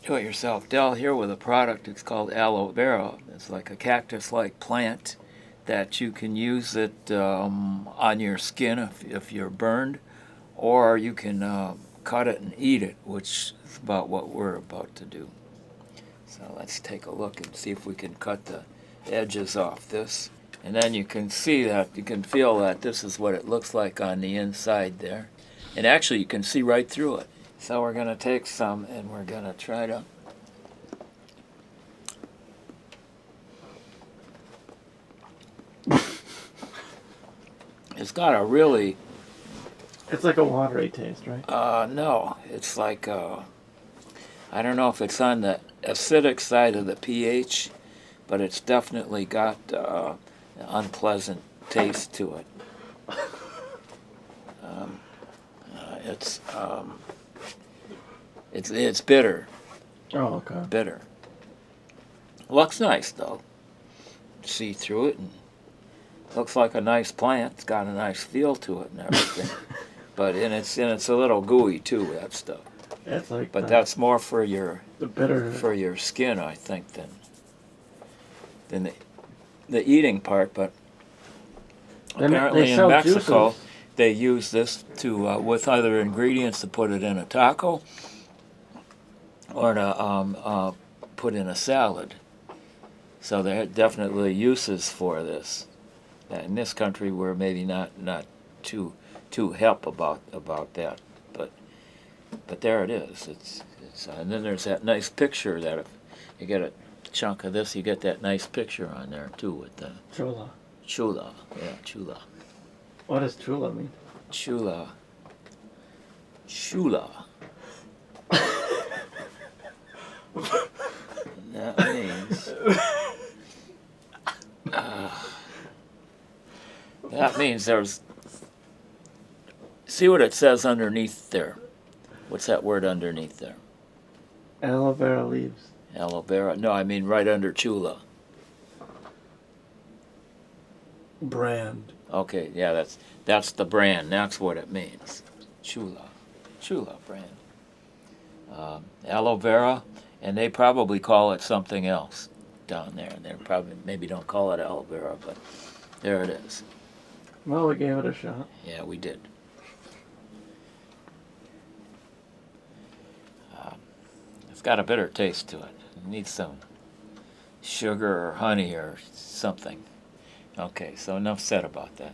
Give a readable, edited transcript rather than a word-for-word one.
do-it-yourself Dell here with a product. It's called Aloe Vera. It's like a cactus-like plant that you can use it on your skin if you're burned, or you can cut it and eat it, which is about what we're about to do. So let's take a look and see if we can cut the edges off this. And then you can see that, you can feel that this is what it looks like on the inside there. And actually you can see right through it. So we're going to take some and we're going to try to it's got a really... It's like a watery taste, right? No. It's like, I don't know if it's on the acidic side of the pH, but it's definitely got an unpleasant taste to it. It's bitter. Oh, okay. Bitter. Looks nice, though. See through it, and looks like a nice plant. It's got a nice feel to it and everything. But it's a little gooey too, that stuff. It's like. But that's more for your bitter for your skin, I think, than the eating part. But apparently in Mexico, they use this to with other ingredients to put it in a taco or to put in a salad. So there are definitely uses for this. In this country, we're maybe not too hip about that, but there it is. It's and then there's that nice picture that if you get a chunk of this, you get that nice picture on there too with the chula. Chula, yeah, chula. What does chula mean? Chula. Chula. That means. That means there's. See what it says underneath there. What's that word underneath there? Aloe vera leaves. Aloe vera. No, I mean right under chula. Brand. Okay, yeah, that's the brand. That's what it means. Chula. Chula brand. Aloe vera, and they probably call it something else down there. They probably maybe don't call it aloe vera, but there it is. Well, we gave it a shot. Yeah, we did. It's got a bitter taste to it. It needs some sugar or honey or something. Okay, so enough said about that.